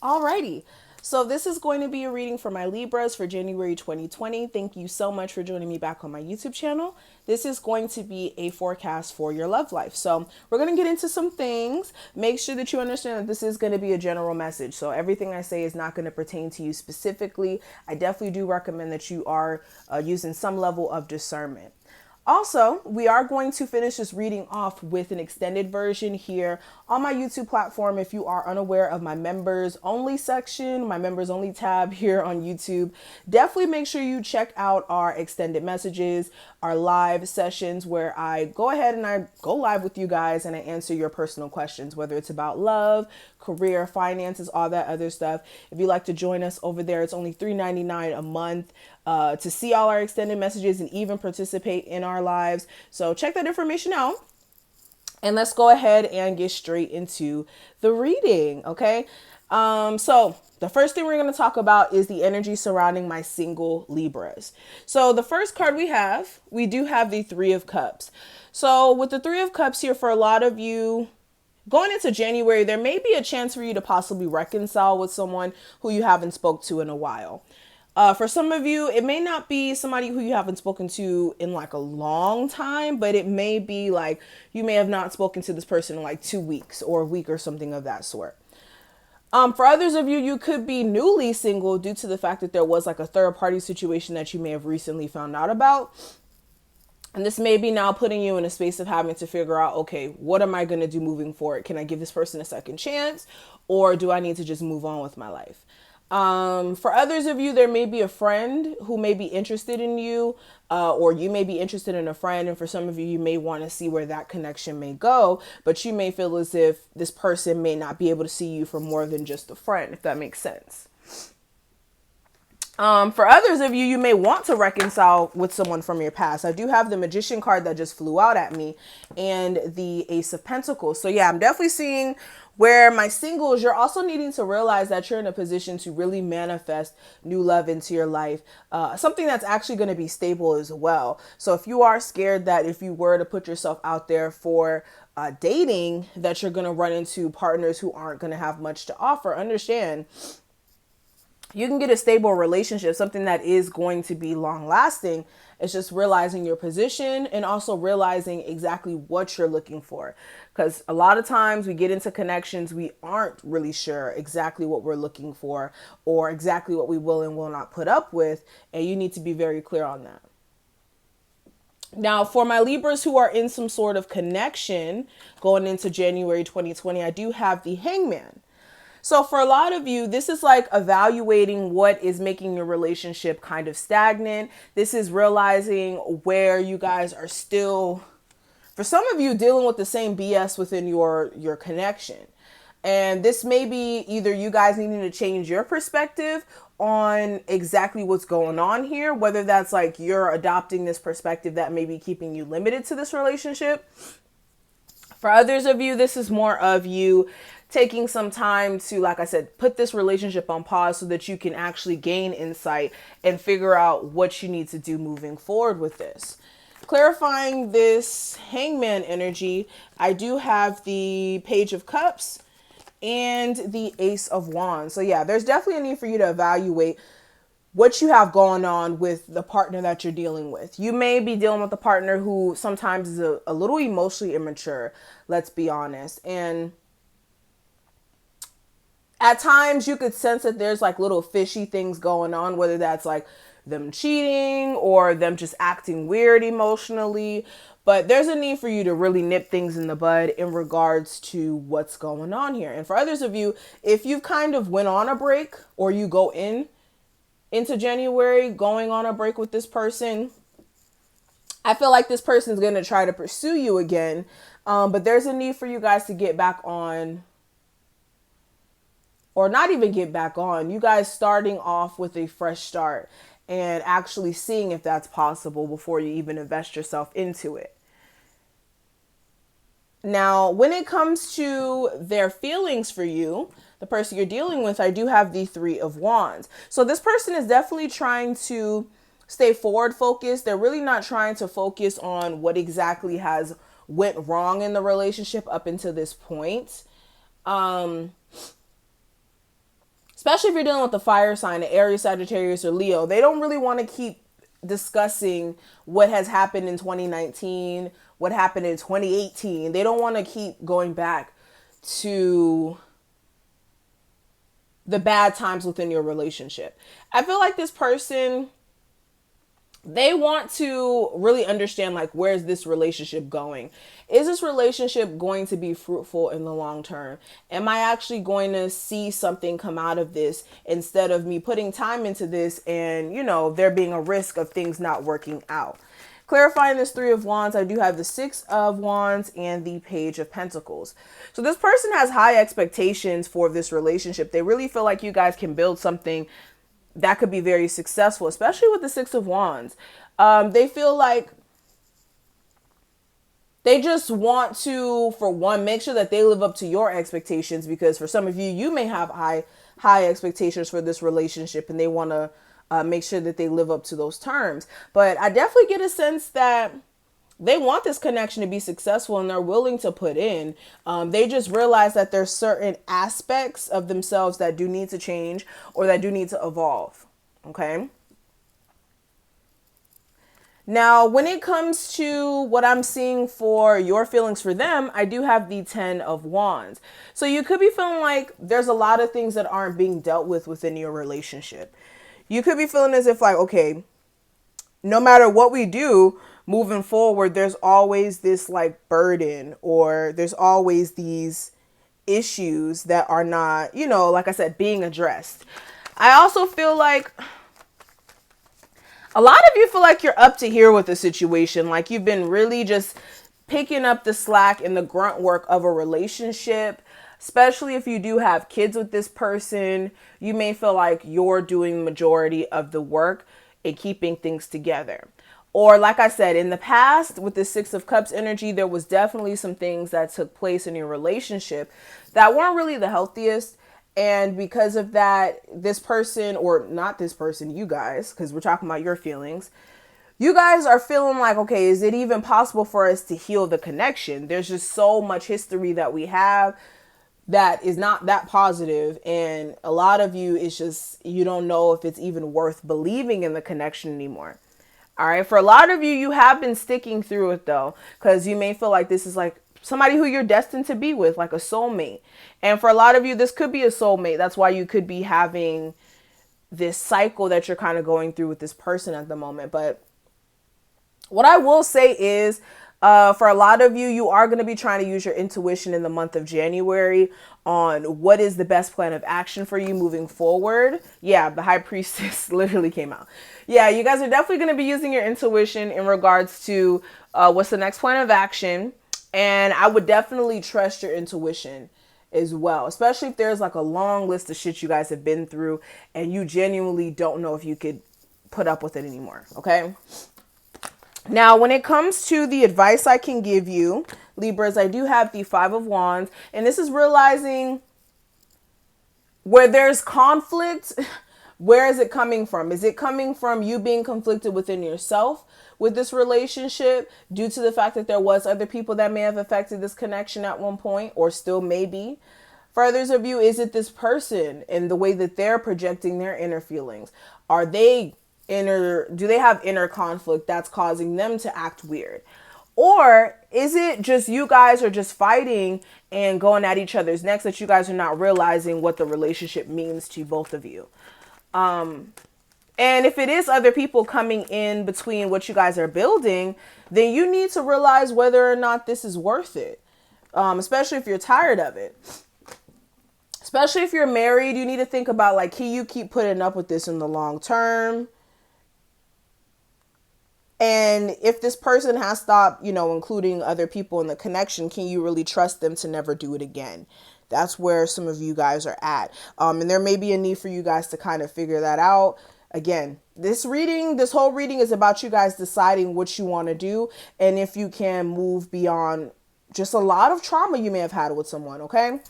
Alrighty. So this is going to be a reading for my Libras for January 2020. Thank you so much for joining me back on my YouTube channel. This is going to be a forecast for your love life. So we're going to get into some things. Make sure that you understand that this is going to be a general message. So everything I say is not going to pertain to you specifically. I definitely do recommend that you are using some level of discernment. Also, we are going to finish this reading off with an extended version here on my YouTube platform. If you are unaware of my members only section, my members only tab here on YouTube, definitely make sure you check out our extended messages, our live sessions where I go ahead and I go live with you guys and I answer your personal questions, whether it's about love, career, finances, all that other stuff. If you'd like to join us over there, it's only $3.99 a month to see all our extended messages and even participate in our lives. So check that information out. And let's go ahead and get straight into the reading, okay? So the first thing we're going to talk about is the energy surrounding my single Libras. So the first card we do have the Three of Cups. So with the Three of Cups here, for a lot of you, going into January, there may be a chance for you to possibly reconcile with someone who you haven't spoke to in a while. For some of you, it may not be somebody who you haven't spoken to in like a long time, but it may be like you may have not spoken to this person in like 2 weeks or a week or something of that sort. For others of you, you could be newly single due to the fact that there was like a third party situation that you may have recently found out about. And this may be now putting you in a space of having to figure out, okay, what am I going to do moving forward? Can I give this person a second chance, or do I need to just move on with my life? For others of you, there may be a friend who may be interested in you, or you may be interested in a friend. And for some of you, you may want to see where that connection may go, but you may feel as if this person may not be able to see you for more than just a friend, if that makes sense. For others of you, you may want to reconcile with someone from your past. I do have the Magician card that just flew out at me and the Ace of Pentacles. So yeah, I'm definitely seeing where my singles, you're also needing to realize that you're in a position to really manifest new love into your life. Something that's actually going to be stable as well. So if you are scared that if you were to put yourself out there for dating, that you're going to run into partners who aren't going to have much to offer, understand you can get a stable relationship, something that is going to be long lasting. It's just realizing your position and also realizing exactly what you're looking for. Because a lot of times we get into connections, we aren't really sure exactly what we're looking for or exactly what we will and will not put up with. And you need to be very clear on that. Now, for my Libras who are in some sort of connection going into January 2020, I do have the Hangman. So for a lot of you, this is like evaluating what is making your relationship kind of stagnant. This is realizing where you guys are still, for some of you, dealing with the same BS within your connection. And this may be either you guys needing to change your perspective on exactly what's going on here, whether that's like you're adopting this perspective that may be keeping you limited to this relationship. For others of you, this is more of you taking some time to, like I said, put this relationship on pause so that you can actually gain insight and figure out what you need to do moving forward with this. Clarifying this Hangman energy, I do have the Page of Cups and the Ace of Wands. So yeah, there's definitely a need for you to evaluate what you have going on with the partner that you're dealing with. You may be dealing with a partner who sometimes is a little emotionally immature, let's be honest. And at times you could sense that there's like little fishy things going on, whether that's like them cheating or them just acting weird emotionally. But there's a need for you to really nip things in the bud in regards to what's going on here. And for others of you, if you've kind of went on a break or you go into January going on a break with this person, I feel like this person is going to try to pursue you again. But there's a need for you guys to get back on, or not even get back on, you guys starting off with a fresh start and actually seeing if that's possible before you even invest yourself into it. Now, when it comes to their feelings for you, the person you're dealing with, I do have the Three of Wands. So this person is definitely trying to stay forward focused. They're really not trying to focus on what exactly has went wrong in the relationship up until this point. especially if you're dealing with the fire sign, the Aries, Sagittarius, or Leo, they don't really want to keep discussing what has happened in 2019, what happened in 2018. They don't want to keep going back to the bad times within your relationship. I feel like this person, they want to really understand, like, where's this relationship going? Is this relationship going to be fruitful in the long term? Am I actually going to see something come out of this instead of me putting time into this and, you know, there being a risk of things not working out? Clarifying this Three of Wands, I do have the Six of Wands and the Page of Pentacles. So this person has high expectations for this relationship. They really feel like you guys can build something that could be very successful, especially with the Six of Wands. They feel like they just want to, for one, make sure that they live up to your expectations, because for some of you, you may have high expectations for this relationship and they want to make sure that they live up to those terms. But I definitely get a sense that they want this connection to be successful and they're willing to put in. They just realize that there's certain aspects of themselves that do need to change or that do need to evolve. Okay. Now, when it comes to what I'm seeing for your feelings for them, I do have the Ten of Wands. So you could be feeling like there's a lot of things that aren't being dealt with within your relationship. You could be feeling as if like, okay, no matter what we do moving forward, there's always this like burden, or there's always these issues that are not, you know, like I said, being addressed. I also feel like a lot of you feel like you're up to here with the situation. Like you've been really just picking up the slack and the grunt work of a relationship. Especially if you do have kids with this person, you may feel like you're doing the majority of the work and keeping things together. Or like I said, in the past with the Six of Cups energy, there was definitely some things that took place in your relationship that weren't really the healthiest. And because of that, this person, or not this person, you guys, because we're talking about your feelings, you guys are feeling like, okay, is it even possible for us to heal the connection? There's just so much history that we have that is not that positive, and a lot of you, it's just, you don't know if it's even worth believing in the connection anymore. All right, for a lot of you, you have been sticking through it though, because you may feel like this is like somebody who you're destined to be with, like a soulmate. And for a lot of you, this could be a soulmate. That's why you could be having this cycle that you're kind of going through with this person at the moment. But what I will say is, for a lot of you, you are going to be trying to use your intuition in the month of January on what is the best plan of action for you moving forward. Yeah, the High Priestess literally came out. Yeah, you guys are definitely going to be using your intuition in regards to what's the next plan of action. And I would definitely trust your intuition as well, especially if there's like a long list of shit you guys have been through and you genuinely don't know if you could put up with it anymore. Okay. Now, when it comes to the advice I can give you, Libras, I do have the Five of Wands, and this is realizing where there's conflict, where is it coming from? Is it coming from you being conflicted within yourself with this relationship due to the fact that there was other people that may have affected this connection at one point or still may be? For others of you, is it this person and the way that they're projecting their inner feelings? Do they have inner conflict that's causing them to act weird? Or is it just you guys are just fighting and going at each other's necks that you guys are not realizing what the relationship means to both of you? And if it is other people coming in between what you guys are building, then you need to realize whether or not this is worth it. Especially if you're tired of it. Especially if you're married, you need to think about, like, can you keep putting up with this in the long term? And if this person has stopped, including other people in the connection, can you really trust them to never do it again? That's where some of you guys are at. And there may be a need for you guys to kind of figure that out. Again, this whole reading is about you guys deciding what you want to do and if you can move beyond just a lot of trauma you may have had with someone, okay?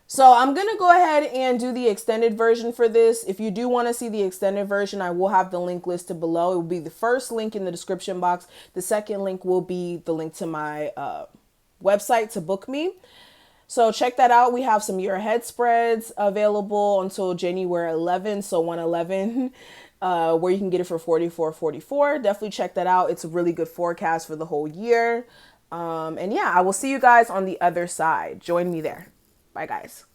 So I'm going to go ahead and do the extended version for this. If you do want to see the extended version, I will have the link listed below. It will be the first link in the description box. The second link will be the link to my website to book me. So check that out. We have some year ahead spreads available until January 11th. So 111, where you can get it for 44.44. Definitely check that out. It's a really good forecast for the whole year. And yeah, I will see you guys on the other side. Join me there. Bye, guys.